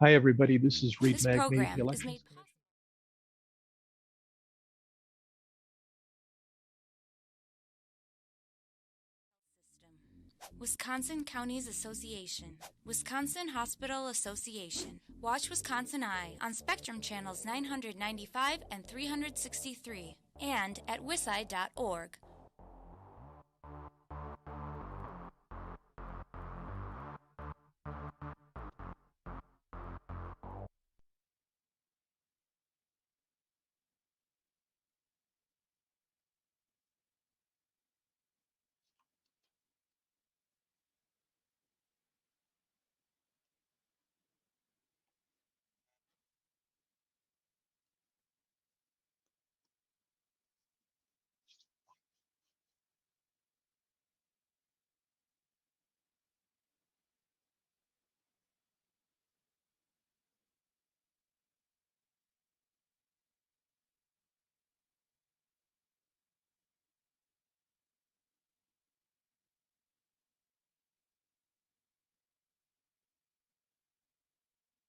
Hi, everybody. This is Reed This Magney, the program is made elections. possible. Wisconsin Counties Association, Wisconsin Hospital Association. Watch Wisconsin Eye on Spectrum Channels 995 and 363 and at wisi.org.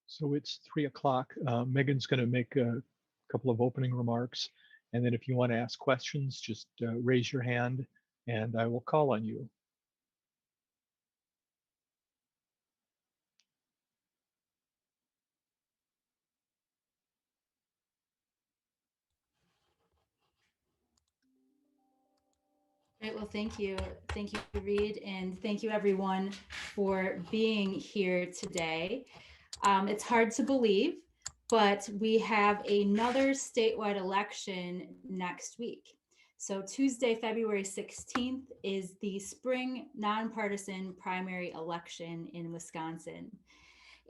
So it's 3 o'clock. Megan's going to make a couple of opening remarks. And then if you want to ask questions, just raise your hand and I will call on you. Great. Well, thank you. Thank you, Reed, and thank you everyone for being here today. It's hard to believe, but we have another statewide election next week. So Tuesday, February 16th is the spring nonpartisan primary election in Wisconsin.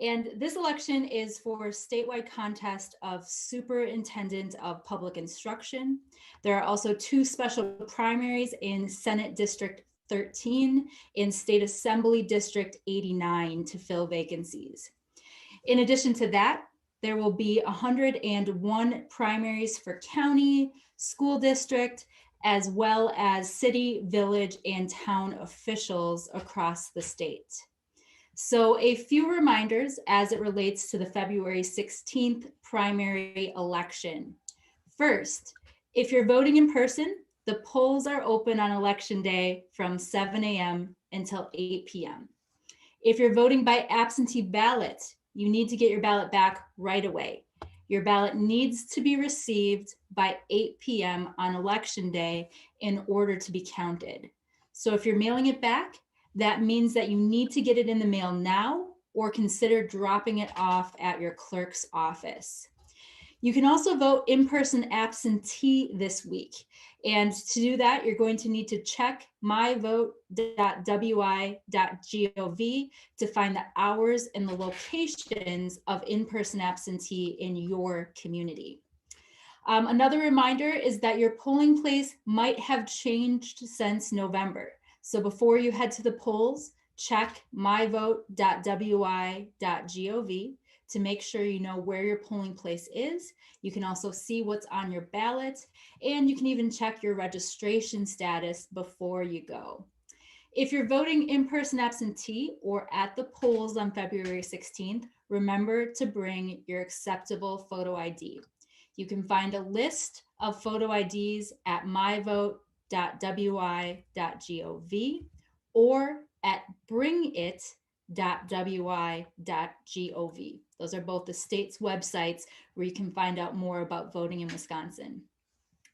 And this election is for statewide contest of superintendent of public instruction. There are also two special primaries in Senate District 13 and State Assembly District 89 to fill vacancies. In addition to that, there will be 101 primaries for county, school district, as well as city, village, and town officials across the state. So a few reminders as it relates to the February 16th primary election. First, if you're voting in person, the polls are open on election day from 7 a.m. until 8 p.m. If you're voting by absentee ballot, you need to get your ballot back right away. Your ballot needs to be received by 8 p.m. on election day in order to be counted. So if you're mailing it back, that means that you need to get it in the mail now or consider dropping it off at your clerk's office. You can also vote in-person absentee this week. And to do that, you're going to need to check myvote.wi.gov to find the hours and the locations of in-person absentee in your community. Another reminder is that your polling place might have changed since November. So before you head to the polls, check myvote.wi.gov to make sure you know where your polling place is. You can also see what's on your ballot, and you can even check your registration status before you go. If you're voting in-person absentee or at the polls on February 16th, remember to bring your acceptable photo ID. You can find a list of photo IDs at myvote.wi.gov or at bringit.wi.gov. Those are both the state's websites where you can find out more about voting in Wisconsin.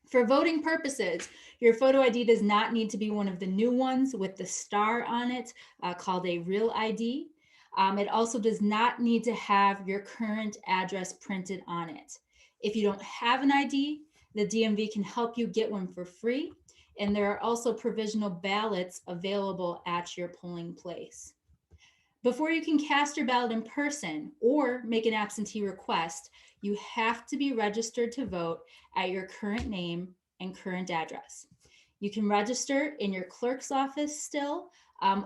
For voting purposes, your photo ID does not need to be one of the new ones with the star on it, called a real ID. It also does not need to have your current address printed on it. If you don't have an ID, the DMV can help you get one for free. And there are also provisional ballots available at your polling place. Before you can cast your ballot in person or make an absentee request, you have to be registered to vote at your current name and current address. You can register in your clerk's office still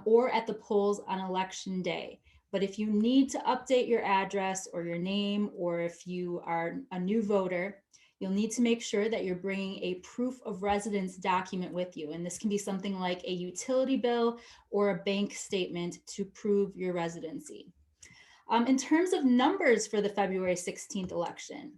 or at the polls on election day. But if you need to update your address or your name, or if you are a new voter, you'll need to make sure that you're bringing a proof of residence document with you. And this can be something like a utility bill or a bank statement to prove your residency. In terms of numbers for the February 16th election,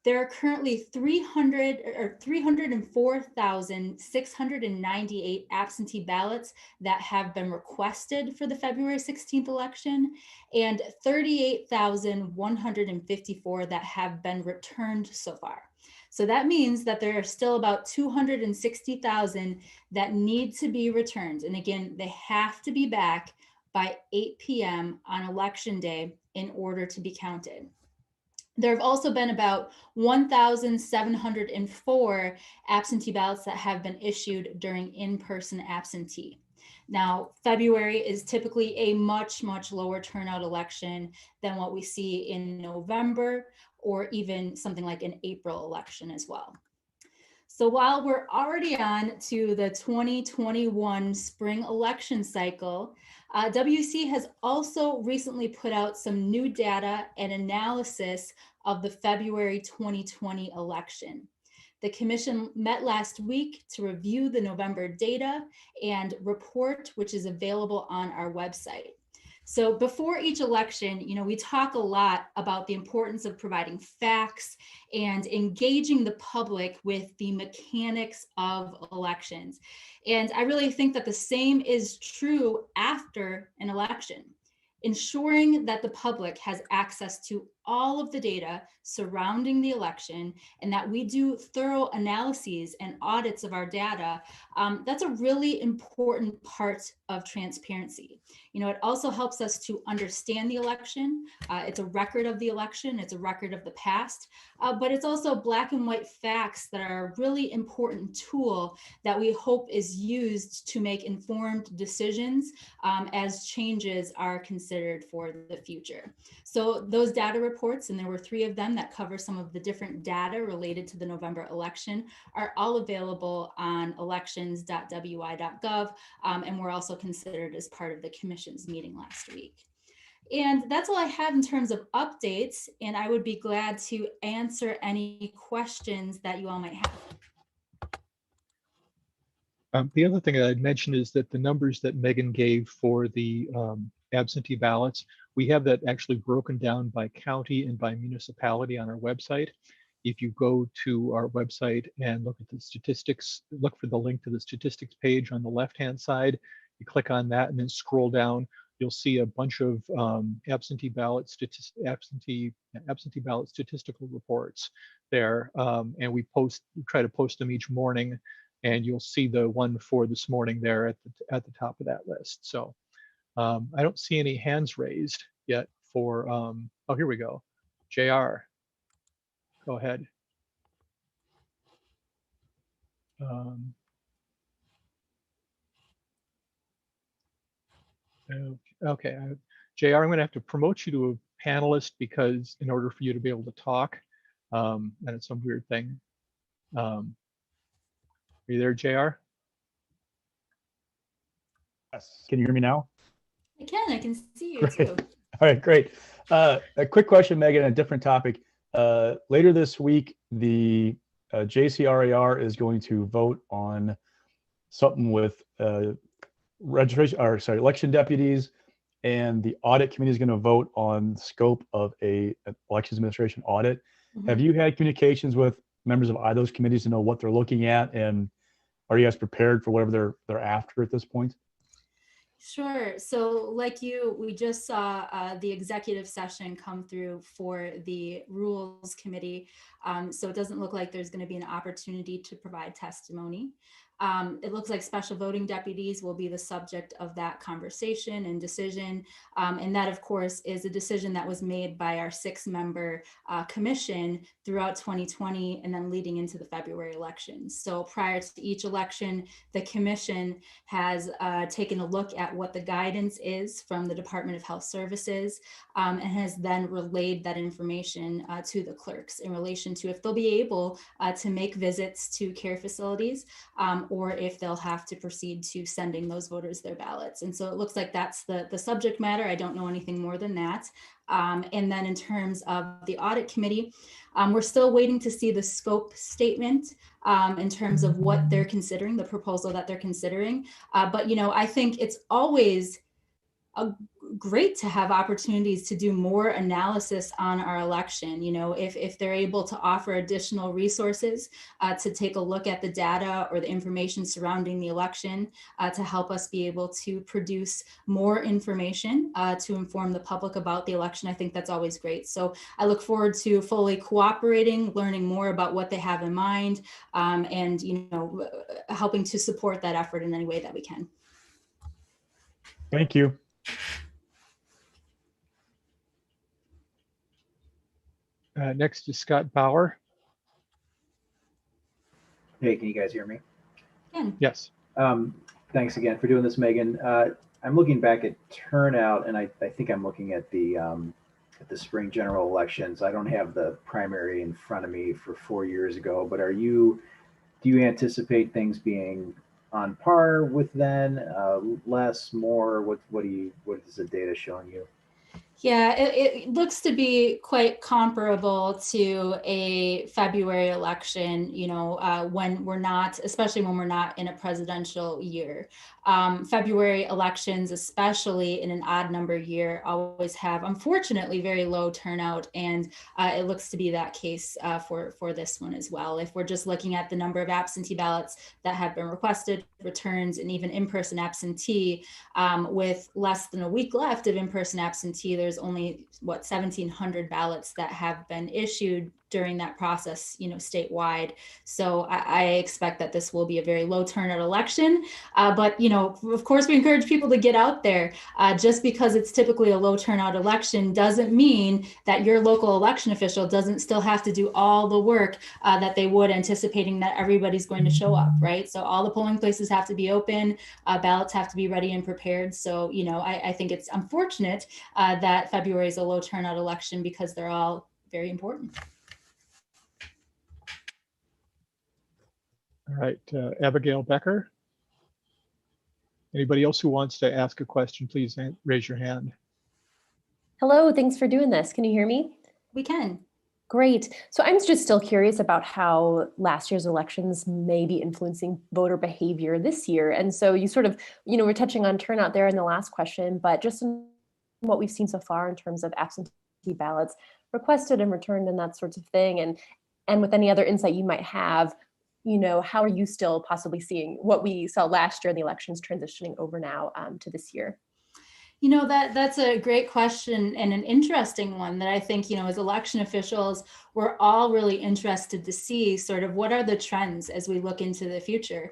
there are currently 304,698 absentee ballots that have been requested for the February 16th election, and 38,154 that have been returned so far. So that means that there are still about 260,000 that need to be returned. And again, they have to be back by 8 p.m. on election day in order to be counted. There have also been about 1,704 absentee ballots that have been issued during in-person absentee. Now, February is typically a much, much lower turnout election than what we see in November or even something like an April election as well. So while we're already on to the 2021 spring election cycle, WEC has also recently put out some new data and analysis of the February 2020 election. The commission met last week to review the November data and report, which is available on our website. So before each election, we talk a lot about the importance of providing facts and engaging the public with the mechanics of elections. And I really think that the same is true after an election. Ensuring that the public has access to all of the data surrounding the election and that we do thorough analyses and audits of our data, that's a really important part of transparency. It also helps us to understand the election. It's a record of the election, it's a record of the past, but it's also black and white facts that are a really important tool that we hope is used to make informed decisions as changes are considered for the future. So those data reports, and there were 3 of them that cover some of the different data related to the November election, are all available on elections.wi.gov, and were also considered as part of the commission's meeting last week. And that's all I have in terms of updates, and I would be glad to answer any questions that you all might have. The other thing that I'd mention is that the numbers that Megan gave for the absentee ballots, we have that actually broken down by county and by municipality on our website. If you go to our website and look at the statistics, look for the link to the statistics page on the left-hand side, you click on that and then scroll down, you'll see a bunch of absentee ballot statistical reports there, and we try to post them each morning, and you'll see the one for this morning there at the top of that list. So I don't see any hands raised yet for, oh, here we go. JR, go ahead. Okay, JR, I'm gonna have to promote you to a panelist because in order for you to be able to talk, and it's some weird thing. Are you there, JR? Yes. Can you hear me now? I can see you too. All right, great. A quick question, Megan, a different topic. Later this week, the JCRAR is going to vote on something with election deputies, and the audit committee is going to vote on the scope of an elections administration audit. Mm-hmm. Have you had communications with members of either of those committees to know what they're looking at, and are you guys prepared for whatever they're after at this point? Sure. So like you, we just saw the executive session come through for the Rules Committee. So it doesn't look like there's going to be an opportunity to provide testimony. It looks like special voting deputies will be the subject of that conversation and decision. And that, of course, is a decision that was made by our 6-member commission throughout 2020 and then leading into the February elections. So prior to each election, the commission has taken a look at what the guidance is from the Department of Health Services and has then relayed that information to the clerks in relation to if they'll be able to make visits to care facilities or if they'll have to proceed to sending those voters their ballots. And so it looks like that's the subject matter. I don't know anything more than that. And then in terms of the audit committee, we're still waiting to see the scope statement in terms of what they're considering, the proposal that they're considering. But, I think it's always great to have opportunities to do more analysis on our election. If they're able to offer additional resources to take a look at the data or the information surrounding the election to help us be able to produce more information to inform the public about the election, I think that's always great. So I look forward to fully cooperating, learning more about what they have in mind, and helping to support that effort in any way that we can. Thank you. Next is Scott Bauer. Hey, can you guys hear me? Yes. Thanks again for doing this, Megan. I'm looking back at turnout, and I think I'm looking at the spring general elections. I don't have the primary in front of me for 4 years ago, but do you anticipate things being on par with then, less, more? What is the data showing you? Yeah, it looks to be quite comparable to a February election, when we're not, especially when we're not in a presidential year. February elections, especially in an odd number year, always have, unfortunately, very low turnout. And it looks to be that case for this one as well. If we're just looking at the number of absentee ballots that have been requested, returns, and even in-person absentee, with less than a week left of in-person absentee, there's only 1,700 ballots that have been issued during that process, statewide. So I expect that this will be a very low turnout election. But, of course, we encourage people to get out there. Just because it's typically a low turnout election doesn't mean that your local election official doesn't still have to do all the work that they would, anticipating that everybody's going to show up, right? So all the polling places have to be open, ballots have to be ready and prepared. So, I think it's unfortunate that February is a low turnout election because they're all very important. All right, Abigail Becker. Anybody else who wants to ask a question, please raise your hand. Hello, thanks for doing this. Can you hear me? We can. Great. So I'm just still curious about how last year's elections may be influencing voter behavior this year. And so you sort of, we're touching on turnout there in the last question, but just in what we've seen so far in terms of absentee ballots requested and returned and that sorts of thing, and with any other insight you might have, how are you still possibly seeing what we saw last year in the elections transitioning over now to this year? That's a great question and an interesting one that I think, as election officials, we're all really interested to see sort of what are the trends as we look into the future.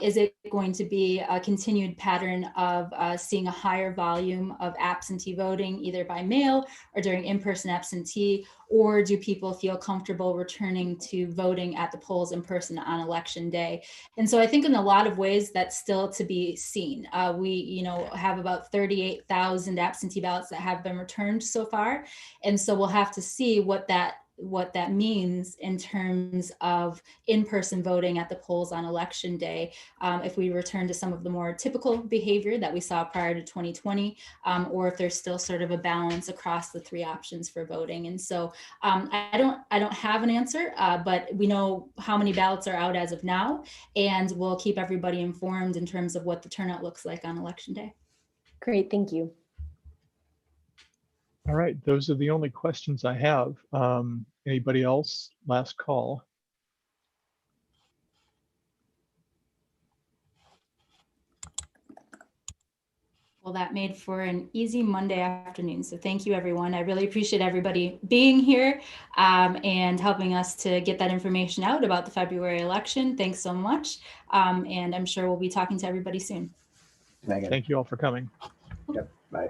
Is it going to be a continued pattern of seeing a higher volume of absentee voting, either by mail or during in-person absentee, or do people feel comfortable returning to voting at the polls in person on election day? And so I think in a lot of ways that's still to be seen. We, have about 38,000 absentee ballots that have been returned so far. And so we'll have to see what that means in terms of in-person voting at the polls on election day. If we return to some of the more typical behavior that we saw prior to 2020, or if there's still sort of a balance across the three options for voting. And so I don't have an answer, but we know how many ballots are out as of now, and we'll keep everybody informed in terms of what the turnout looks like on election day. Great, thank you. All right, those are the only questions I have. Anybody else? Last call. Well, that made for an easy Monday afternoon. So thank you, everyone. I really appreciate everybody being here and helping us to get that information out about the February election. Thanks so much. And I'm sure we'll be talking to everybody soon. Megan. Thank you all for coming. Yep, bye.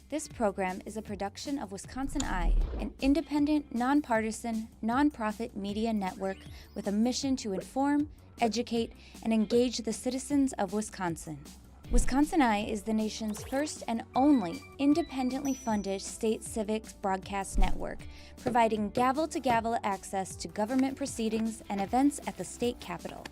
This program is a production of Wisconsin Eye, an independent, nonpartisan, nonprofit media network with a mission to inform, educate, and engage the citizens of Wisconsin. Wisconsin Eye is the nation's first and only independently funded state civics broadcast network, providing gavel-to-gavel access to government proceedings and events at the state capitol.